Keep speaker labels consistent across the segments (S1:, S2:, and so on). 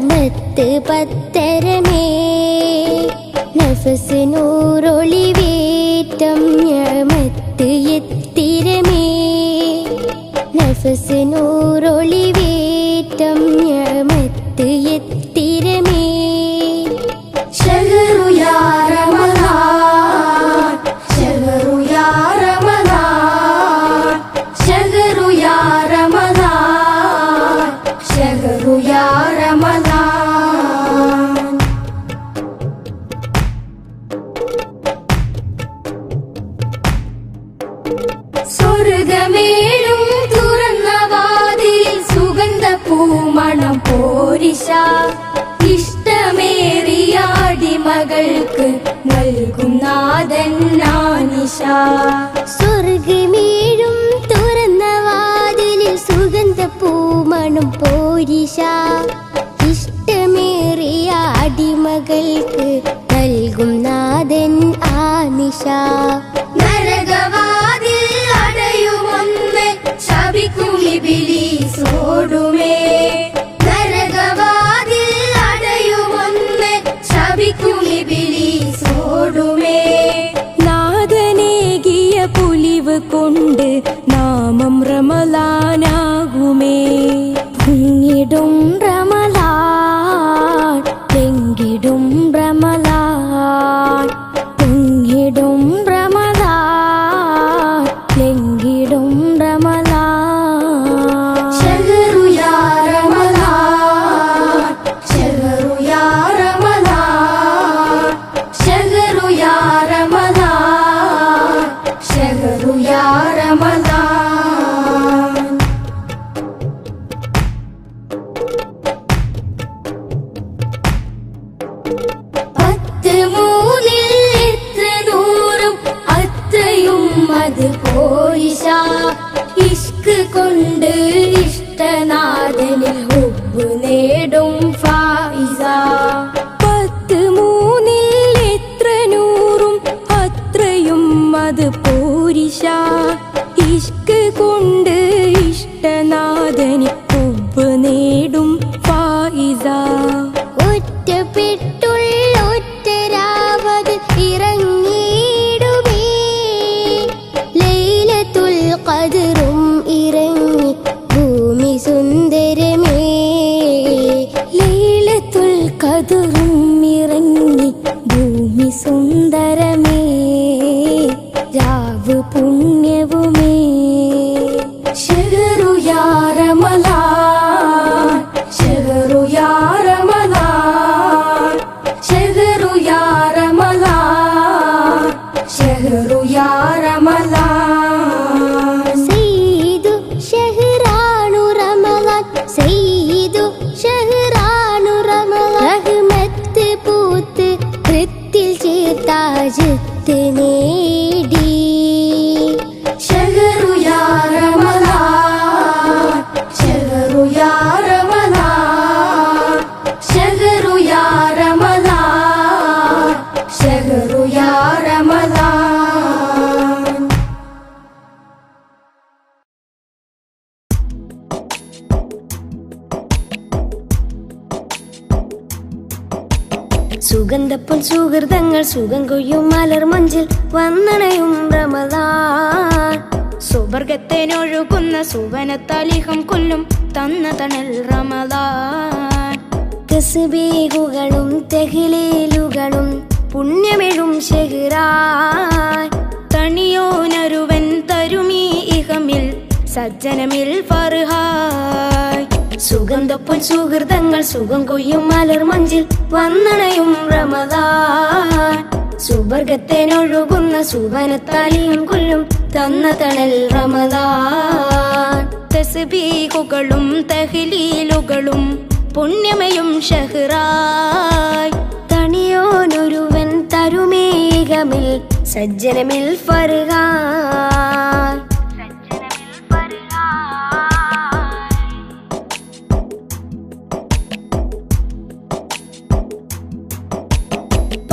S1: റഹ്മത്ത് പത്തരമേ നഫ്സ് നൂറൊളിവേറ്റം നിഅമത്ത് എത്തിരമേ നഫ്സ് നൂറൊളിവേറ്റം നിഅമത്ത് എത്തിരമേ ശഹ്റു യാ റമളാൻ ശഹ്റു യാ റമളാൻ ശഹ്റു യാ റമളാൻ ശഹ്റു യാ റമളാൻ സ്വർഗമേഴും തുറന്ന വാതിൽ സുഗന്ധപ്പൂമണം പോരിശ ഇഷ്ടമേറിയ അടിമകൾക്ക് നൽകും നാഥൻ നാനിശ സ്വർഗമേഴും തുറന്ന വാതിലിൽ സുഗന്ധപ്പൂമണം പോരിശ ഇഷ്ടമേറിയ അടിമകൾക്ക് നൽകും നാഥൻ ആനിശ നരകവാതിൽ അടയുമൊന്ന് ശപിക്കും ഇബ്ലീസോടുമേ നരകവാതിൽ അടയുമൊന്ന് ശപിക്കും ഇബ്ലീസോടുമേ നാഥനേകിയ പുലിവ് കൊണ്ട് നാമം റമളാനാകുമേ പൊങ്ങിടും റമളാൻ തെങ്കിടും റമളാൻ പൊങ്ങിടും റമളാൻ തെങ്കിടും റമളാൻ ശഹ്റു യാ റമളാൻ ശഹ്റു യാ റമളാൻ ശഹ്റു യാ റമളാൻ ശഹ്റു യാ റമളാൻ മൂന്നിൽ എത്ര നൂറും അത്രയും അത് പോരിശ ഇഷ്ക് കൊണ്ട് ഇഷ്ടനാഥനിൽ ഹുബ്ബ് നേടും ഫായിസ 10 മൂന്നിൽ എത്ര നൂറും അത്രയും അത് പോരിശ ഇഷ്ക് കൊണ്ട് ഇഷ്ടനാഥനിൽ ഹുബ്ബ് നേടും ഫായിസ ഒറ്റപ്പെട്ടുള്ളൊറ്റരാവത് ഇറങ്ങിയിടുമേ ലൈലത്തുൽ ഖദ്റും ഇറങ്ങി ഭൂമി സുന്ദരമേ ലൈലത്തുൽ ഖദ്റും ഇറങ്ങി ഭൂമി സുന്ദരമേ രാവ് പുണ്യവുമേ ശഹ്റു യാ റമളാൻ ശഹ്റു യാ റമളാൻ ശഹ്റു യാ റമളാൻ ശഹ്റു യാ റമളാൻ സയ്യിദു ശഹ്റാനു റമളാൻ സയ്യിദു ശഹ്റാനു റമളാൻ റഹ്മത്ത് പൂത്ത് കൃത്തിൽ ചേർത്താജത്ത് നേടി ശഹ്റു യാ റമളാൻ ശഹ്റു യാ റമളാൻ ശഹ്റു യാ റമളാൻ ശഹ്റു യാ റമളാൻ സുഗന്ധപ്പൊൻ സുഹൃതങ്ങൾ സുഖം കൊയ്യും മലർ മഞ്ചിൽ വന്നണയും റമളാൻ സുവർഗത്തേനൊഴുകുന്ന സുവനത്താലിഹം കൊല്ലും തന്ന തണൽ റമളാൻ തസ്ബീഹുകളും തഹ്ലീലുകളും പുണ്യമെഴും ശഹ്റാൻ തണിയോനരുവൻ തരുമീ ഇഹമിൽ സജ്ജനമിൽ ഫർഹായ് സുഗന്ധപ്പൊൻ സുഹൃതങ്ങൾ സുഖം കൊയ്യും മലർ മഞ്ചിൽ വന്നണയും റമളാൻ സുവർഗത്തേനൊഴുകുന്ന സുവനത്താലിയും കൊല്ലും തന്ന തണൽ റമളാൻ തസ്ബീഹുകളും തഹ്ലീലുകളും പുണ്യമയും ശഹ്റായ് തണിയോനൊരുവൻ തരുമേകമിൽ സജ്ജനമിൽ ഫർഹായ്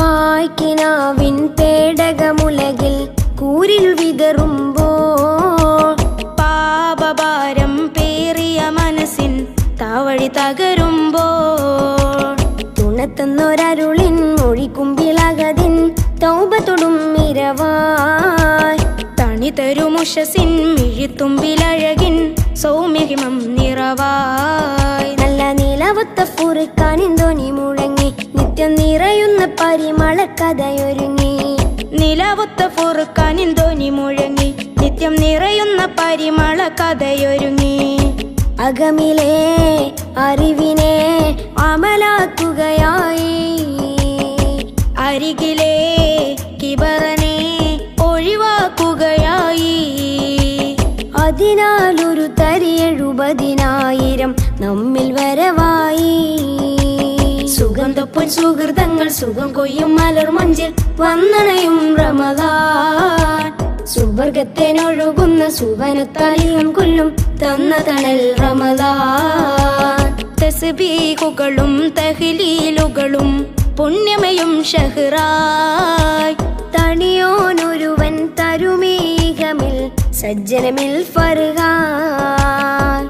S1: പായ്ക്കിനാവിൻ പേടകമുലകിൽ കൂരിൽ വിതറുമ്പോൾ പാപഭാരം പേറിയ മനസ്സിൻ താവഴി തകരുമ്പോൾ തന്നൊരരുളിൻ മൊഴിക്കുമ്പിളകതിൻ തൗബ തൊടും ഇരവായ്
S2: തണി തരുമുഷസിൻ മിഴിത്തുമ്പിലഴകിൻ സൗമ്യഹിമം നിറവായ്
S1: നല്ല നിലവത്ത ഫുറുക്കാനിന്തോനി മുഴങ്ങി നിത്യം നിറയുന്ന പരിമളക്കഥയൊരുങ്ങി
S2: നിലവൊത്ത ഫുറുക്കാനിന്തോനി മുഴങ്ങി നിത്യം നിറയുന്ന പരിമള കഥയൊരുങ്ങി
S1: അകമിലെ അറിവിനെ അമലാക്കുകയായി
S2: അരികിലെ കിബറനെ ഒഴിവാക്കുകയായി
S1: അതിനാലൊരു തരി 70,000 നമ്മിൽ വരവായി സുഗന്ധപ്പൊൻ സുഹൃതങ്ങൾ സുഖം കൊയ്യും മലർ മഞ്ചിൽ വന്നണയും റമദാൻ സുവർഗത്തിനൊഴുകുന്ന സുവനത്താലിയം കൊല്ലും തന്ന തണൽ റമദാൻ
S2: തസ്ബീഹുകളും തഹ്ലീലുകളും പുണ്യമയും ഷഹ്റായ്
S1: തണിയോനൊരുവൻ തരുമീകമിൽ സജ്ജനമിൽ ഫർഹായ്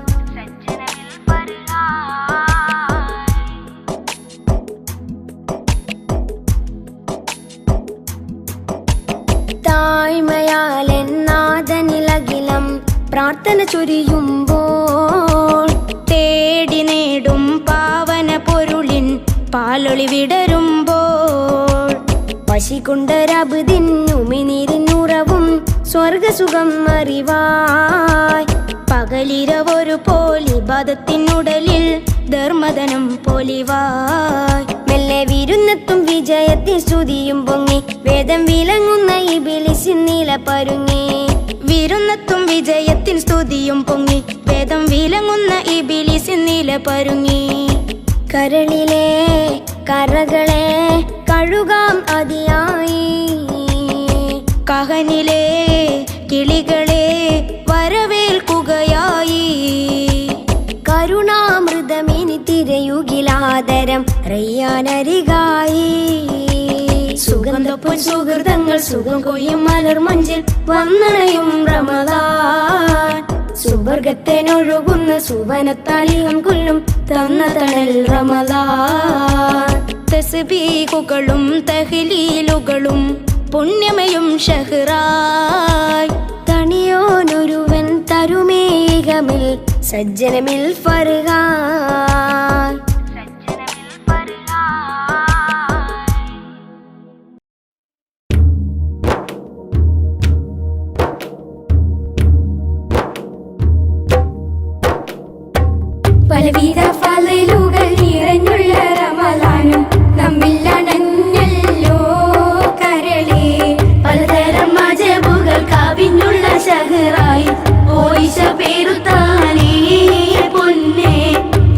S1: താഴ്മയാലെന്നാദനിലകിലം പ്രാർത്ഥന ചൊരിയുമ്പോൾ
S2: തേടി നേടും പാവന പൊരുളിൻ പാലൊളി വിടരുമ്പോൾ
S1: പശികൊണ്ടൊരബുദിന്നുമിനീരിനുറവും സ്വർഗസുഖം അറിവായ്
S2: പകലിരവൊരു പോലിബാദത്തിനുടലിൽ ധർമ്മധനം പൊലിവായ്
S1: മെല്ലെ വിരുന്നെത്തും വിജയത്തിൽ സ്തുതിയും പൊങ്ങി വേദം വിളങ്ങുന്ന ഇബിലിസിൻ നില പരുങ്ങി
S2: വിരുന്നെത്തും വിജയത്തിൻ സ്തുതിയും പൊങ്ങി വേദം വിളങ്ങുന്ന ഇബിലിസിൻ നില പരുങ്ങി
S1: കരളിലെ കറകളെ കഴുകാം അതിയായി
S2: കഹനിലെ കിളികളെ വരവേൽക്കുകയായി
S1: കരുണാമൃതമിനി തിരയുകിലാദരം റയ്യാനരികായി സുഗന്ധപ്പൊൻ സുഹൃതങ്ങൾ സുഖം കൊയ്യും മലർ മഞ്ചിൽ വന്നണയും റമദാൻ സുവർഗത്തിനൊഴുകുന്ന സുവനത്താലിയം കൊല്ലും തന്ന തണൽ റമദാൻ
S2: തസ്ബീഹുകളും തഹ്ലീലുകളും പുണ്യമയും ഷഹ്റായ്
S1: തണിയോനൊരുവൻ തരുമേകമിൽ സജ്ജനമിൽ ഫർഹായ് പലവിധ ഫളലുകൾ നിറഞ്ഞുള്ള റമദാനും നമ്മിൽ അണഞ്ഞല്ലോ കരളേ പലതരം മജബുകൾ കാവിനുള്ള ഷഹറായി ഓയിഷ പേരുത്താനേ പൊന്നേ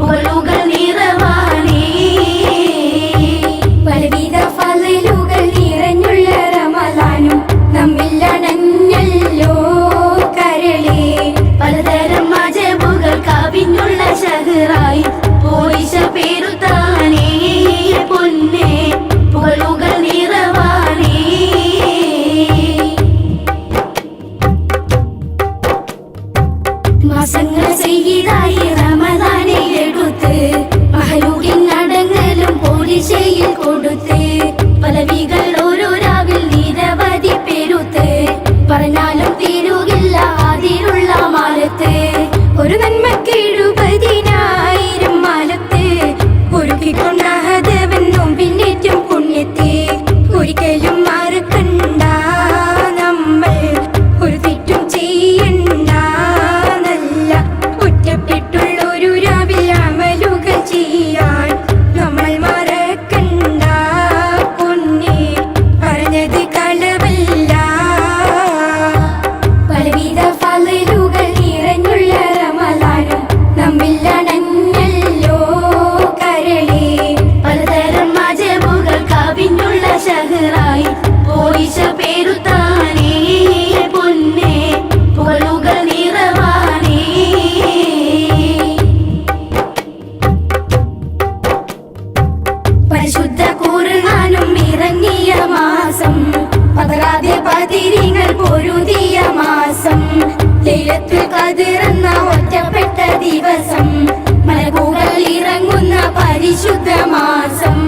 S1: പൊലുകൾ നിറവാനേ പലവിധ ഫളലുകൾ നിറഞ്ഞുള്ള റമദാനും നമ്മിൽ അണഞ്ഞല്ലോ കരളേ പലതരം മജബുകൾ കാവിനുള്ള ഷഹറായി ഓയിഷ പേരുത്താനേ പൊന്നേ പൊലുകൾ നിറവാനേ മാസങ്ങൾ ചെയ്തായി റമദാനെ എടുത്ത് മഹലൂകിൻ അടങ്ങലും പോലീശയിൽ കൊടുത്ത് പലവികൾ ഓരോ രാവിൽ നിരവധി പെരുത്ത് പറഞ്ഞാലും തീരുകില്ല അതിലുള്ള മാലത്ത് ഒരു നന്മക്ക് 70,000 മാലത്ത് ഒരുക്കിക്കൊണ്ടാഹതവെന്നും പിന്നേറ്റം പുണ്യത്തെ ഒരിക്കലും മറക്കണ്ട നമ്മൾ ഒരു തെറ്റും ചെയ്യണ്ട നല്ല ഒറ്റപ്പെട്ടുള്ള ഒരു രാവിൽ അമലുകൾ ചെയ്യാൻ നമ്മൾ മറക്കണ്ട പൊന്നേ പറഞ്ഞത് കളവല്ല പലവിധ ഫളലുകൾ നിറഞ്ഞുള്ള റമദാനും നമ്മിൽ അണഞ്ഞല്ലോ കരളേ പലതരം മജബുകൾ കാവിനുള്ള ഷഹറായി ഓയിഷ പേരുത്താനേ പൊന്നേ പൊലുകൾ നിറവാനേ പരിശുദ്ധ ഖുർആനും ഇറങ്ങിയ മാസം പതറാതെ പതിരിങ്ങൾ പൊരുതിയ മാസം ലൈലത്തുൽ ഖദ്ർ എന്ന ഒറ്റപ്പെട്ട ദിവസം മലക്കുകൾ ഇറങ്ങുന്ന പരിശുദ്ധ മാസം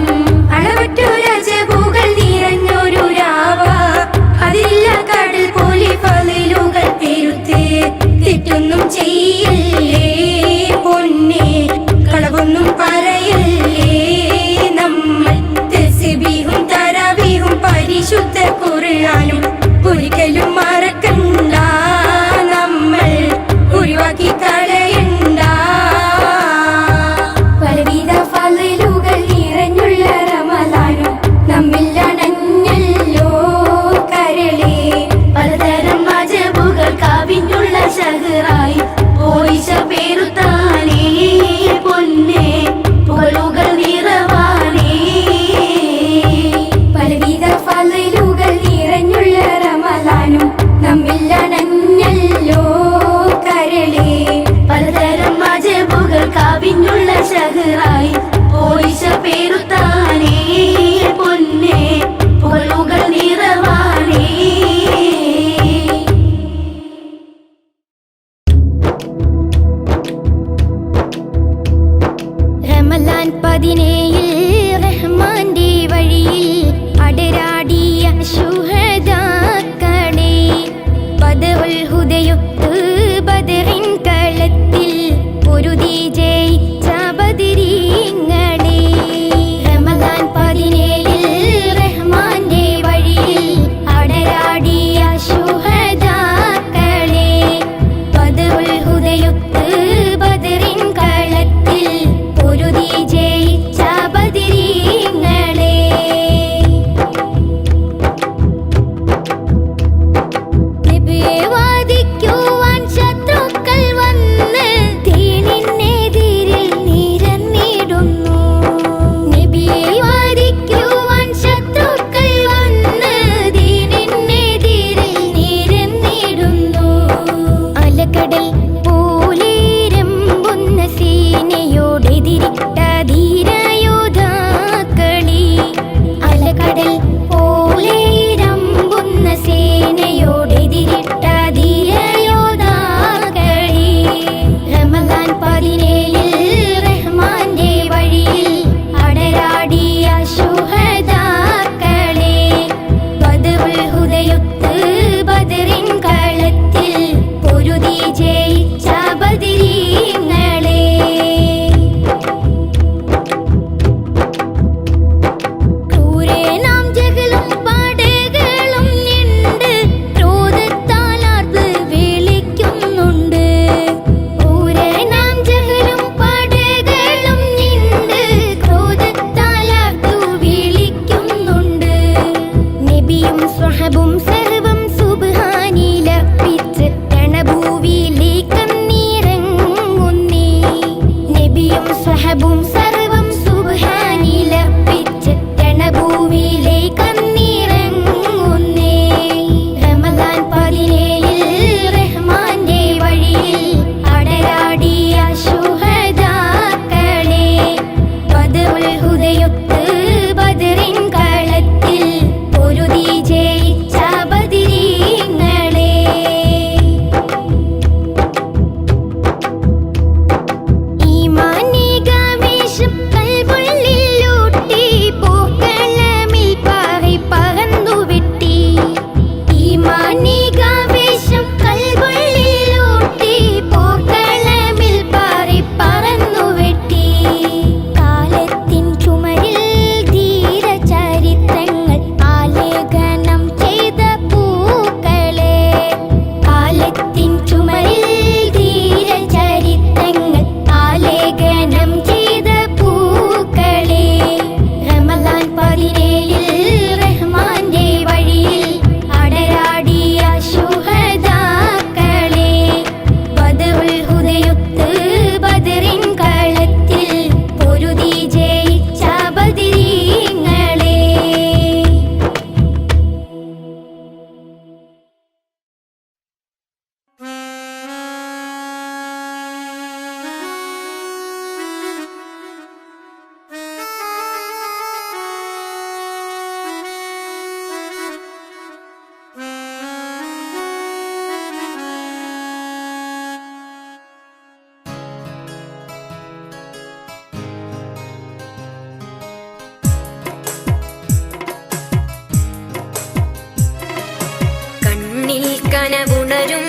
S3: കനവുണരും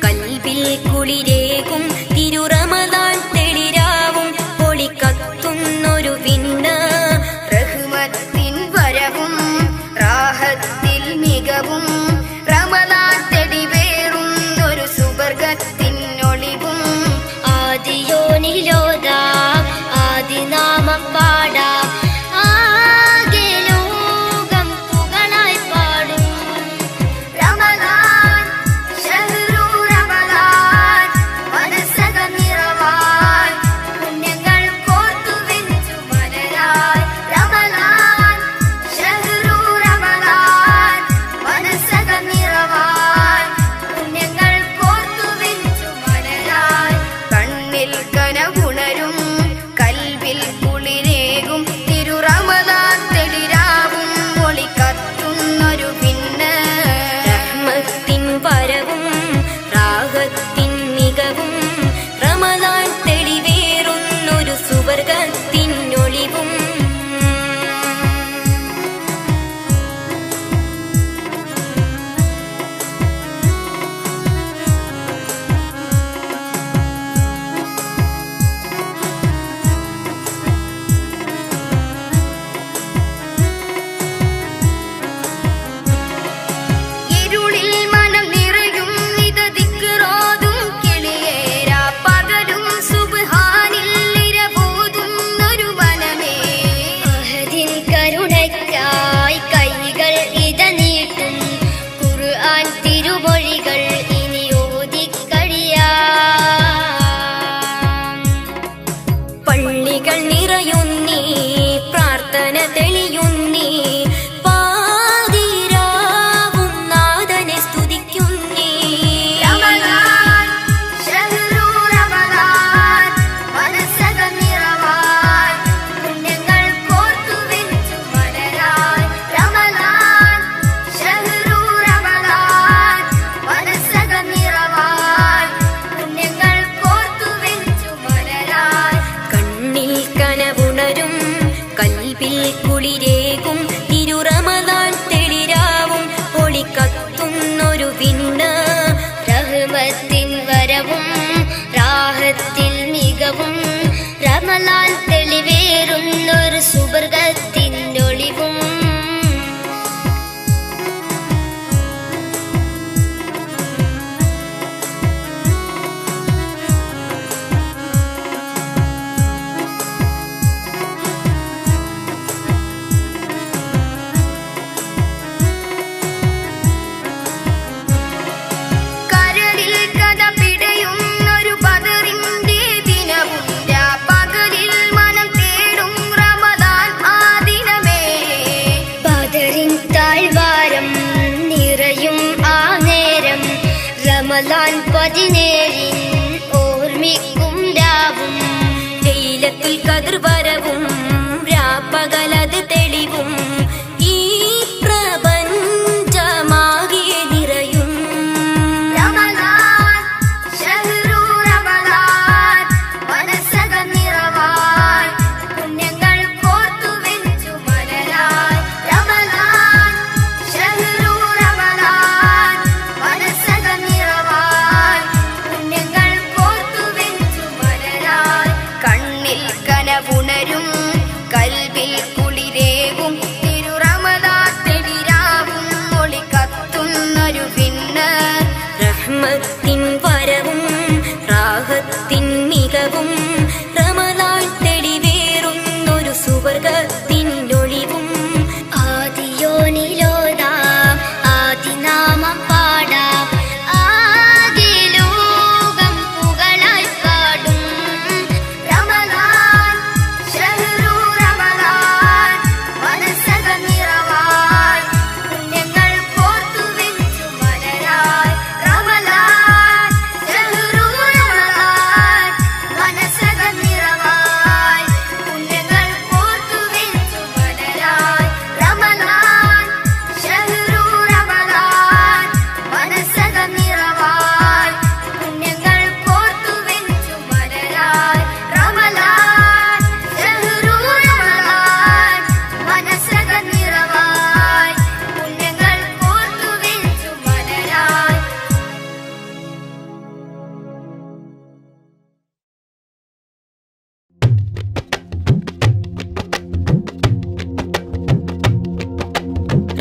S3: കൽബിൽ കുളിരേകും തിരുറമദാൻ തെളിരാവും പൊളിക്കത്തുന്നൊരു വിണ്ണ
S1: റഹ്മത്തിൻ വരവും റാഹത്തിൽ മികവും റമദാൻ തെളിവേറുന്നൊരു സുവർഗത്തിൻ ഒളിവും ആദിയോനിലോദാ ആദിനാമം പാടാ ആകെ ലോകം പുകളായി പാടും റമദാൻ ഷഹ്റു റമദാൻ മനസ്സക നിറവാൻ പുണ്യങ്ങൾ കോർത്തു വെച്ചു മലരായി റമദാൻ ഷഹ്റു റമദാൻ മനസ്സക നിറവാൻ പുണ്യങ്ങൾ കോർത്തു വെച്ചു മലരായി കണ്ണിൽ കനവുണരും കൽവിൽ കുളിരേകും തിരു റമദാൻ തെളിരാവും ഒളിക്കത്തുന്നൊരു ഭിന്ന
S3: റഹ്മത്തിൻ വരവും റാഹത്തിൻ മികവും റമദാൻ തെളിവേറുന്നൊരു സുവർഗത്തിൻ ഒളിവും
S1: ഇരുളിൽ മനം നിറയും ഇത് ദിക്റോതും കിളിയേരാ പകലും സുബ്ഹാനിൽ ഇരവോതുന്നൊരു വനമേ അഹദിൻ കരുണയ്ക്കായി കൈകൾ ഇത നീട്ടും ഖുർആൻ തിരുമൊഴികൾ ഇനി ഓതിക്കഴിയാം
S3: പള്ളികൾ നിറയുന്നീ പ്രാർത്ഥന തെളിയുന്നീ പാതിരാവും നാഥനെ സ്തുതിക്കുന്നീ
S1: റമദാൻ ഷഹ്റു റമദാൻ മനസ്സക നിറവാൻ പുണ്യങ്ങൾ കോർത്തു വെച്ചു മലരായി റമദാൻ ഷഹ്റു റമദാൻ മനസ്സക നിറവാൻ പുണ്യങ്ങൾ കോർത്തു വെച്ചു മലരായി
S3: കണ്ണിൽ കനവുണരും കൽബിൽ കുളിരേകും തിരുറമദാൻ തെളിരാവും പൊളിക്കത്തുന്നൊരു വിണ്ണ
S1: റഹ്മത്തിൻ വരവും റാഹത്തിൽ മികവും റമദാൻ തെളിവേറുന്നൊരു സുവർഗത്തിൻ ഒളിവും കരളിൽ കഥ പിടയുന്നൊരു ബദറിന്റെ ദിനവും പകലിൽ മനം തേടും റമദാൻ ആ ദിനമേ ബദറിൻ താഴ്വാരം നിറയും ആ നേരം റമദാൻ 17 ഓർമ്മിക്കും രാവും
S3: ലൈലത്തുൽ ഖദ്ർ വരവും രാപ്പകലത് തെളിവും ഈ പ്രപഞ്ചമാകെ നിറയും
S1: റമദാൻ ഷഹ്റു റമദാൻ മനസ്സക നിറവാൻ പുണ്യങ്ങൾ കോർത്തു വെച്ചു മലരായി റമദാൻ ഷഹ്റു റമദാൻ മനസ്സക നിറവാൻ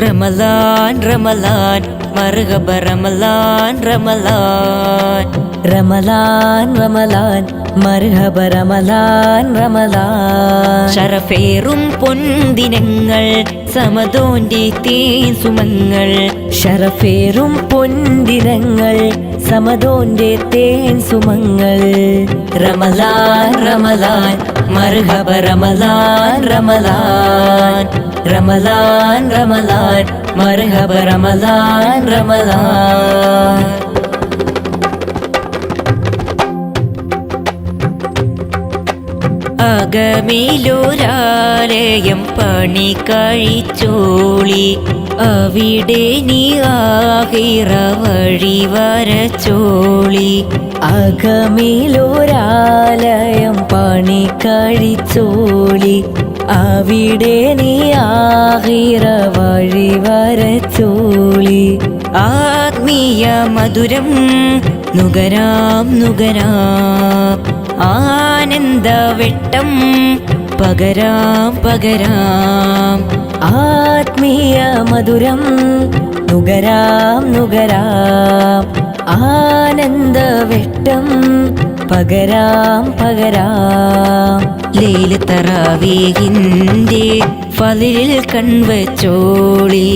S4: റമളാൻ റമളാൻ മർഹബ റമളാൻ റമളാൻ
S5: റമളാൻ റമളാൻ മർഹബ റമളാൻ റമളാൻ
S4: ശരഫേറും പൊൻദിനങ്ങൾ സമതോന്റെ തേൻ സുമങ്ങൾ
S5: ശരഫേറും പൊൻദിനങ്ങൾ സമതോന്റെ തേൻ സുമങ്ങൾ
S4: റമളാൻ റമളാൻ മർഹബ റമളാൻ റമളാൻ റമളാൻ റമളാൻ മർഹബ റമളാൻ റമളാൻ അകമിലൊരാലയം പണി കഴിച്ചോളി അവിടെ നീ ആഹിറ വഴി വരച്ചോളി
S5: അകമിലൊരാലയം പണി കഴിച്ചോളി അവിടെ നീ ആഹിറ വഴി വരച്ചോളി
S4: ആത്മീയ മധുരം നുകരാം നുകരാം ആനന്ദ വെട്ടം പകരാം പകരാം
S5: ആത്മീയ മധുരം നുകരാം നുകരാം ആനന്ദ വെട്ടം പകരാം പകരാം
S4: ലൈല തറാവീഹിന്റെ ഫളിൽ കൺവച്ചോളി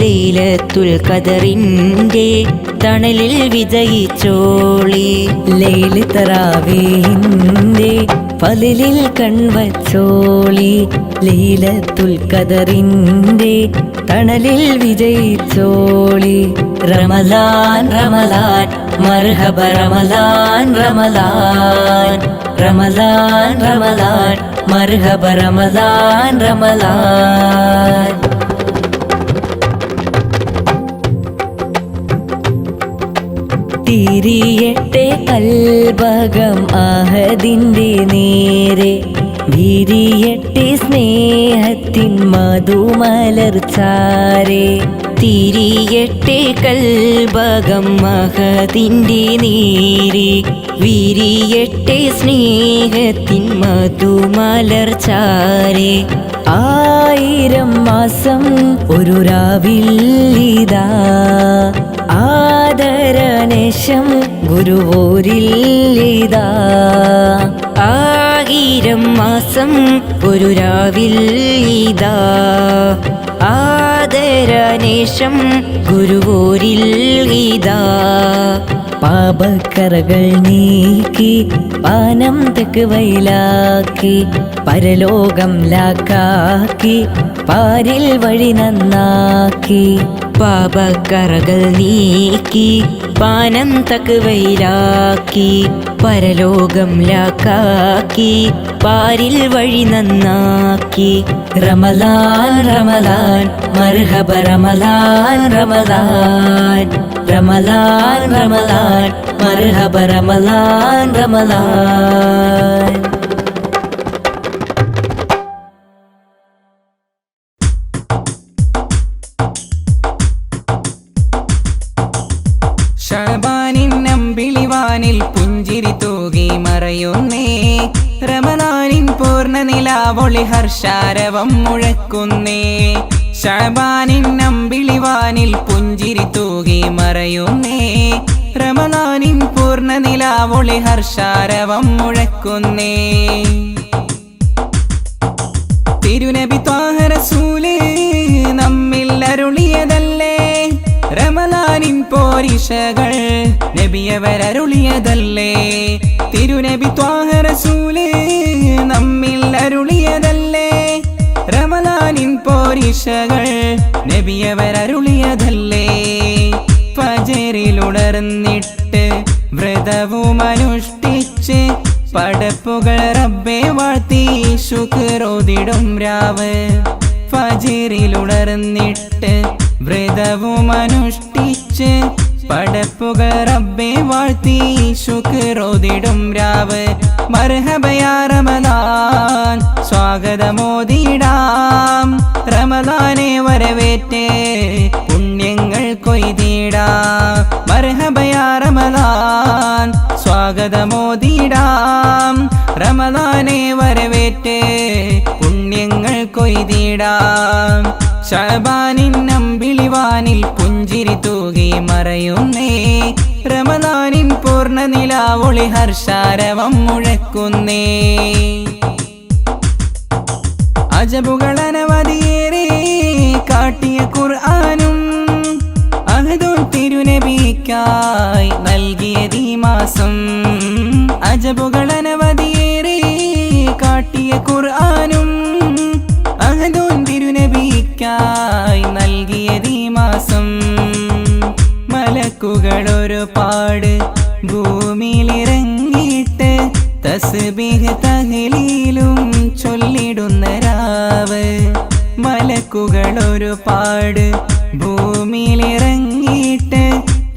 S4: ലൈലത്തുൽ ഖദറിന്റെ തണലിൽ വിജയിച്ചോളി
S5: ലൈല തറാവീഹിന്റെ ഫളിൽ കൺവച്ചോളി ലൈലത്തുൽ ഖദറിന്റെ തണലിൽ വിജയിച്ചോളി
S4: റമളാൻ റമളാൻ മർഹബ റമളാൻ റമളാൻ റമളാൻ റമളാൻ മർഹബ റമളാൻ റമളാൻ
S5: തിരിയട്ടെ കൽബകം അഹദിന്റെ നേരെ വിരിയട്ടെ സ്നേഹത്തിൻ മധുമലർച്ചാരെ
S4: തിരിയട്ടെ കൽബകം മഹതിന്റെ നീരി വിരിയട്ടെ സ്നേഹത്തിൻ മധുമലർച്ചാരെ
S5: 1000 മാസം ഒരു രാവില്ലിതാ ആദരനേശം ഗുരുവോരില്ലിതാ
S4: 1000 മാസം ഒരു രാവില്ലിതാ ആദരനേശം ഗുരുവോരിൽ ഇതാ
S5: പാപക്കറകൾ നീക്കി പാനം തെക്കുവയിലാക്കി പരലോകം ലാക്കാക്കി പാരിൽ വഴി നന്നാക്കി
S4: പാപക്കറകൾ നീക്കി പാനം തക്കുവയിലാക്കി പരലോകം ലാക്കാക്കി പാരിൽ വഴി നന്നാക്കി
S5: റമളാൻ റമളാൻ മർഹബ റമളാൻ റമളാൻ റമളാൻ റമളാൻ മർഹബ റമളാൻ റമളാൻ
S6: ശഅബാനിൻ അമ്പിളിവാനിൽ പുഞ്ചിരി തൂകി മറയുന്നേ റമളാനിൻ പൂർണ്ണ നിലാവൊളി ഹർഷാരവം മുഴക്കുന്നേ ശഅബാനിൻ അമ്പിളിവാനിൽ പുഞ്ചിരി തൂകി മറയുന്നേ റമളാനിൻ പൂർണ്ണ നിലാവൊളി ഹർഷാരവം മുഴക്കുന്നേ തിരുനബി ത്വാഹ റസൂലേ നമ്മിൽ അരുളിയതല്ലേ റമളാനിൻ പോരിശകൾ നബിയവരരുളിയതല്ലേ തിരുനബി ത്വാഹ റസൂലേ നമ്മിൽ അരുളിയതല്ലേ റമളാനിൻ പോരിശകൾ നബിയവരരുളിയതല്ലേ ഫജറിലുണർന്നിട്ട് വ്രതവും അനുഷ്ഠിച്ച് പടപ്പുകൾ റബ്ബെ വാഴ്ത്തി ശുക്രോദിടും രാവ് ഫജറിലുണർന്നിട്ട് വ്രതവും അനുഷ്ഠിച്ച് പടപ്പുകൾ റബ്ബെ വാഴ്ത്തി ശുക്രോദിടും രാവ് മർഹബയാ റമളാൻ സ്വാഗതമോദിടാം റമളാനെ വരവേറ്റ് പുണ്യങ്ങൾ കൊയ്തിടാം മർഹബയാ റമളാൻ സ്വാഗതമോദിടാം റമളാനെ വരവേറ്റ് പുണ്യങ്ങൾ കൊയ്തിടാം കൊയ്തിടാം ശഅബാനിൻ അമ്പിളിവാനിൽ പുഞ്ചിരി തൂകി മറയുന്നേ റമദാനിൻ പൂർണ്ണ നിലാവൊളി ഹർഷാരവം മുഴക്കുന്നേ അജബുകളനവധിയേറെ കാട്ടിയ ഖുർആനും അഹദുൻ തിരുനബിക്കായി നൽകിയതീ മാസം അജബുകളനവധിയേറെ കാട്ടിയ ഖുർആനും അഹദുൻ തിരുനബിക്കായി നൽകിയതീ മാസം മലക്കുകൾ ഒരുപാട് ഭൂമിയിലിറങ്ങിയിട്ട് തസ്ബീഹ് തഹ്ലീലും ചൊല്ലിടുന്ന രാവ് മലക്കുകൾ ഒരുപാട് ഭൂമിയിലിറങ്ങിയിട്ട്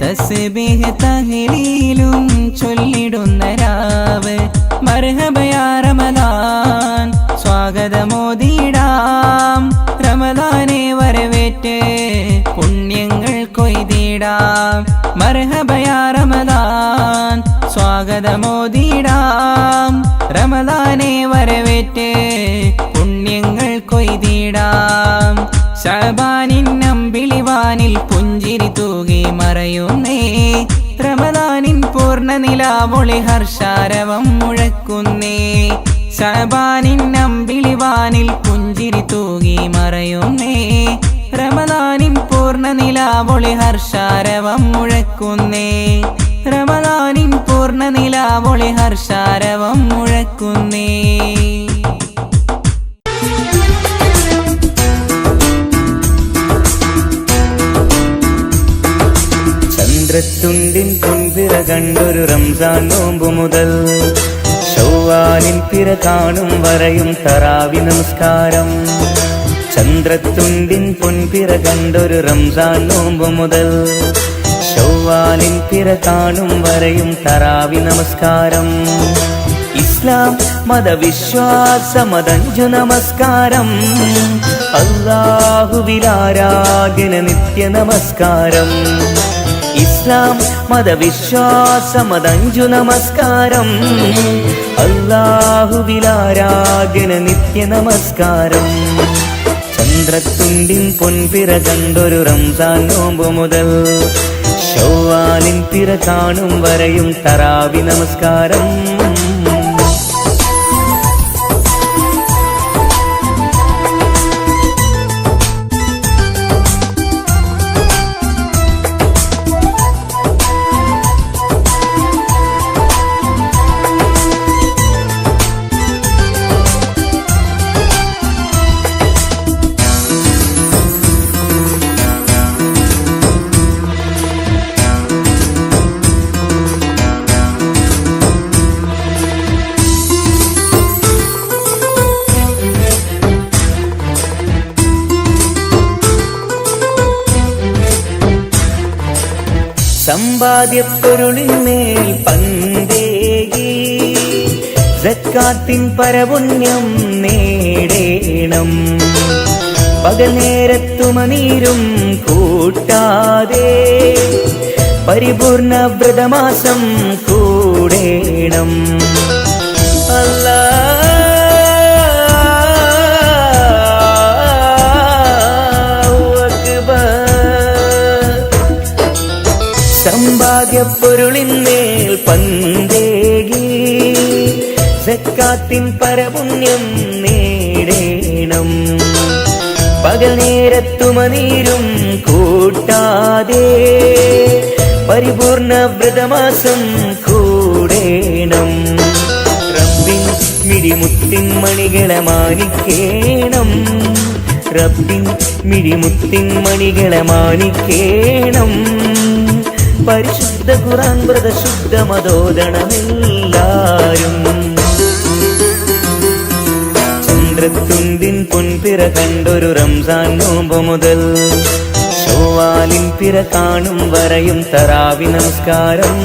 S6: തസ്ബീഹ് തഹ്ലീലും ചൊല്ലിടുന്ന രാവ് മർഹബ യാ റമദാൻ സ്വാഗതമോദിടാം റമദാനെ വരവേറ്റ് പുണ്യങ്ങൾ കൊയ്തിടാം മർഹബ യാ റമദാൻ സ്വാഗതമോദിടാം റമദാനെ വരവേറ്റ് പുണ്യങ്ങൾ കൊയ്തിടാം ശഅബാനിൻ അമ്പിളിവാനിൽ പുഞ്ചിരി തൂകി മറയുന്നേ റമദാനിൻ പൂർണ്ണ നിലാവൊളി ഹർഷാരവം മുഴക്കുന്നേ ശഅബാനിൻ അമ്പിളിവാനിൽ പുഞ്ചിരി തൂകി മറയുന്നേ റമദാനിൻ പൂർണ്ണ നിലാവൊളി ഹർഷാരവം മുഴക്കുന്നേ റമദാനിൻ പൂർണ്ണ നിലാവൊളി ഹർഷാരവം മുഴക്കുന്നേ
S7: ചന്ദ്രത്തുണ്ടിൻ പൊൻപിറ കണ്ടൊരു റംസാൻ നോമ്പു മുതൽ ശൗവാലിൻ പിറ കാണും വരെയും തറാവി നമസ്കാരം ചന്ദ്രത്തുണ്ടിൻ പൊൻപിറ കണ്ടൊരു റംസാൻ നോമ്പു മുതൽ ശൗവാലിൻ പിറ കാണും വരെയും തറാവി നമസ്കാരം ഇസ്ലാം മതവിശ്വാസമതഞ്ചു നമസ്കാരം അല്ലാഹുവിലാരാധന നിത്യ നമസ്കാരം ഇസ്ലാം മതവിശ്വാസമതഞ്ചു നമസ്കാരം അല്ലാഹുവിലാരാധന നിത്യ നമസ്കാരം ചന്ദ്രത്തുണ്ടിൻ പൊൻപിറ കണ്ടൊരു റംസാൻ നോമ്പു മുതൽ ശൗവാലിൻ പിറ കാണും വരെയും തറാവി നമസ്കാരം സമ്പാദ്യപ്പൊരുളിന്മേൽ പന്തേകി സക്കാത്തിൻ പരപുണ്യം നേടേണം പകൽ നേരത്തുമനീരും കൂട്ടാതെ പരിപൂർണ വ്രതമാസം കൂടേണം സമ്പാദ്യപ്പൊരുളിന്മേൽ പന്തേകി സക്കാത്തിൻ പരപുണ്യം നേടേണം പകൽ നേരത്തുമനീരും കൂട്ടാതെ പരിപൂർണ വ്രതമാസം കൂടേണം റബ്ബിൻ മിഴിമുത്തിൻ മണികളെ മാനിക്കേണം റബ്ബിൻ മിഴിമുത്തിൻ മണികളെ മാനിക്കേണം പരിശുദ്ധ ഖുർആൻ വ്രതശുദ്ധ മതോദണമെല്ലാരും ചന്ദ്രത്തുണ്ടിൻ പൊൻപിറ കണ്ടൊരു റംസാൻ നോമ്പ് മുതൽ ശൗവാലിൻ പിറ കാണും വരെയും തറാവി നമസ്കാരം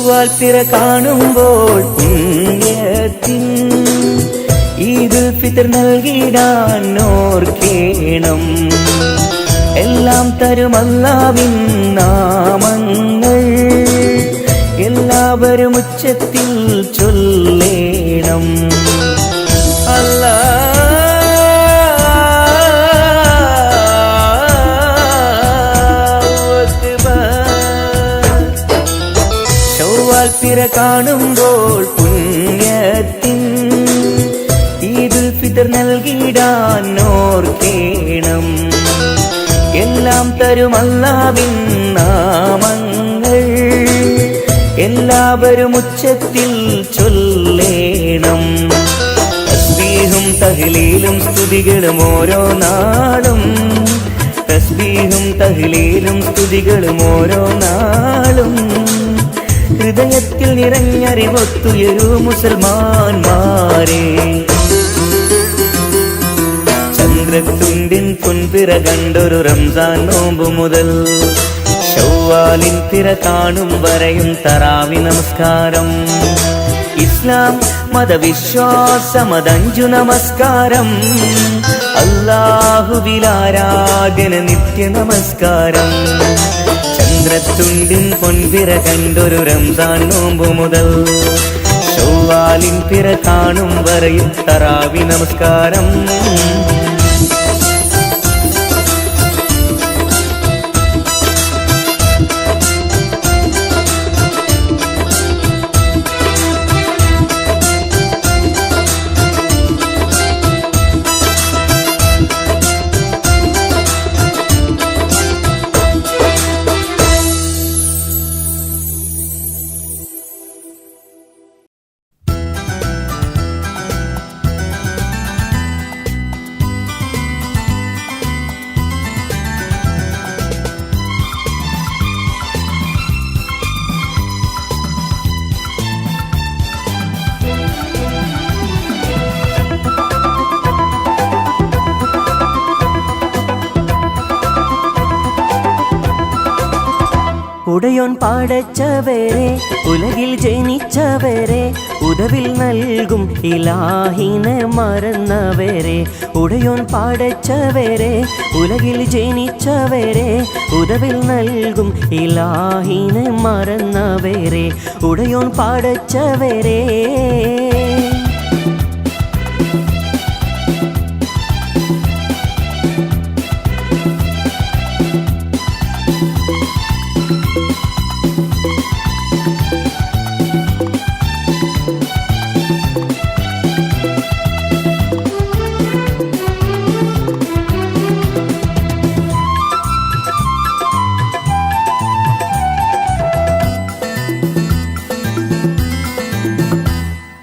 S7: ചൊവ്വാൽ പിറ കാണുമ്പോൾ പുണ്യത്തിൻ ഈദുൽ ഫിത്ർ നൽകിടാൻ ഓർക്കേണം. എല്ലാം തരും അല്ലാഹുവിൻ നാമങ്ങൾ എല്ലാവരും ഉച്ചത്തിൽ ചൊല്ലേണം. ചൊവ്വാൽ പിറ കാണുമ്പോൾ പുണ്യത്തിൻ ഈദുൽ ഫിത്ർ നൽകിടാൻ ഓർക്കേണം. എല്ലാം തരും അല്ലാഹുവിൻ നാമങ്ങൾ എല്ലാവരും ഉച്ചത്തിൽ ചൊല്ലേണം. തസ്ബീഹും തഹ്ലീലും സ്തുതികളും ഓരോ നാളും, തസ്ബീഹും തഹ്ലീലും സ്തുതികളും ഓരോ നാളും ഹൃദയത്തിൽ നിറഞ്ഞറിവൊത്തുയരൂ മുസൽമാന്മാരെ. ചന്ദ്രത്തുണ്ടിൻ പൊൻപിറ കണ്ടൊരു റംസാൻ നോമ്പു മുതൽ ശൗവാലിൻ പിറ കാണും വരെയും തറാവി നമസ്കാരം. ഇസ്ലാം മതവിശ്വാസമതഞ്ചു നമസ്കാരം. അല്ലാഹുവിലാരാധന നിത്യ നമസ്കാരം. ചന്ദ്രത്തുണ്ടിൻ പൊൻപിറ കണ്ടൊരു റംസാൻ നോമ്പു മുതൽ ശൗവാലിൻ പിറ കാണും വരെയും തറാവി നമസ്കാരം.
S5: ഉടയോൻ പാടച്ചവരെ ഉലകിൽ ജനിച്ചവരെ ഉദവിൽ നൽകും ഇലാഹിനെ മറന്നവരെ. ഉടയോൻ പാടച്ചവരെ ഉലകിൽ ജനിച്ചവരെ ഉദവിൽ നൽകും ഇലാഹിനെ മറന്നവരെ. ഉടയോൻ പാടച്ചവരെ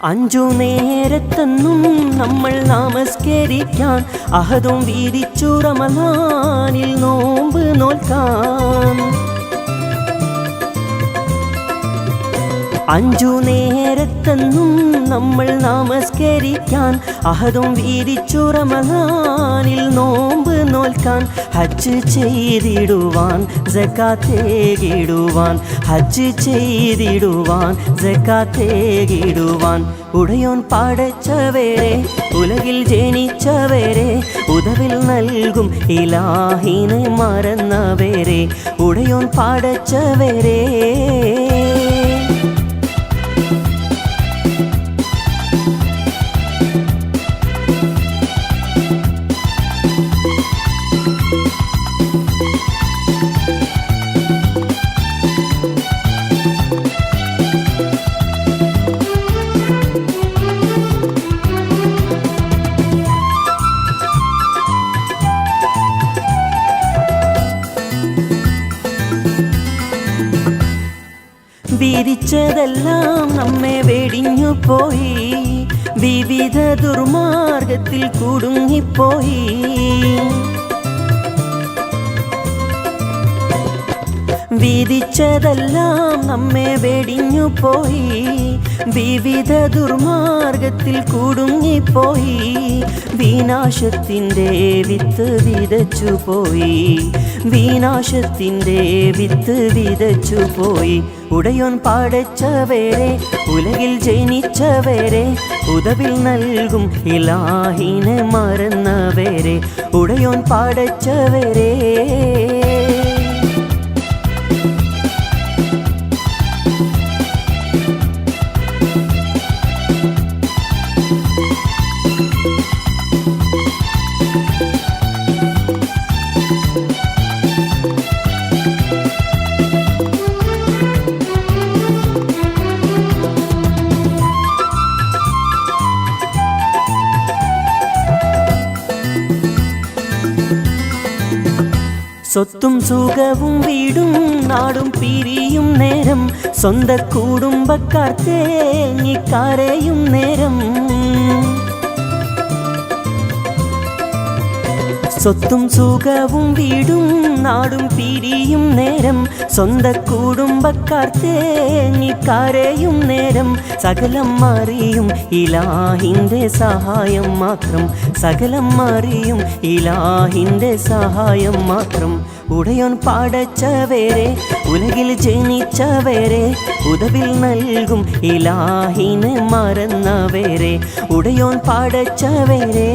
S5: അഞ്ചു നേരത്തെന്നും നമ്മൾ നമസ്കരിക്കാൻ അഹദും വീതിച്ചു റമളാനിൽ നോമ്പ് നോൽക്കാൻ. അഞ്ചു നേരത്തെന്നും നമ്മൾ നമസ്കരിക്കാൻ അഹദും വീതിച്ചു റമളാനിൽ നോമ്പ് നോൽക്കാൻ. ഹജ്ജ് ചെയ്തിടുവാൻ സകാത്തേകിടുവാൻ, ഹജ്ജ് ചെയ്തിടുവാൻ സകാത്തേകിടുവാൻ. ഉടയോൻ പാടച്ചവരെ ഉലകിൽ ജനിച്ചവരെ ഉദവിൽ നൽകും ഇലാഹിനെ മറന്നവരെ. ഉടയോൻ പാടച്ചവരെ വിധിച്ചതെല്ലാം നമ്മെ വെടിഞ്ഞു പോയി, വിവിധ ദുർമാർഗത്തിൽ കുടുങ്ങിപ്പോയി. വിധിച്ചതെല്ലാം നമ്മെ വെടിഞ്ഞു പോയി വിവിധ ദുർമാർഗത്തിൽ കുടുങ്ങിപ്പോയി വിനാശത്തിൻ്റെ വിത്ത് വിതച്ചു പോയി വിനാശത്തിൻ്റെ വിത്ത് വിതച്ചു പോയി ഉടയോൻ പടച്ചവരെ ഉലകിൽ ജനിച്ചവരെ ഉദവിൽ നൽകും ഇലാഹിനെ മറന്നവരെ ഉടയോൻ പടച്ചവരെ സ്വത്തും സുഖവും വീടും നാടും പിരിയും നേരം സ്വന്ത കുടുംബക്കാർ തേങ്ങിക്കരയും നേരം സ്വത്തും സുഖവും വീടും നാടും പിരിയും നേരം സ്വന്ത കുടുംബക്കാർ തേങ്ങിക്കരയും നേരം സകലം അറിയും ഇലാഹിൻ്റെ സഹായം മാത്രം സകലം അറിയും ഇലാഹിൻ്റെ സഹായം മാത്രം ഉടയോൻ പടച്ചവരെ ഉലകിൽ ജനിച്ചവരെ ഉദവിൽ നൽകും ഇലാഹിനെ മറന്നവരെ ഉടയോൻ പടച്ചവരെ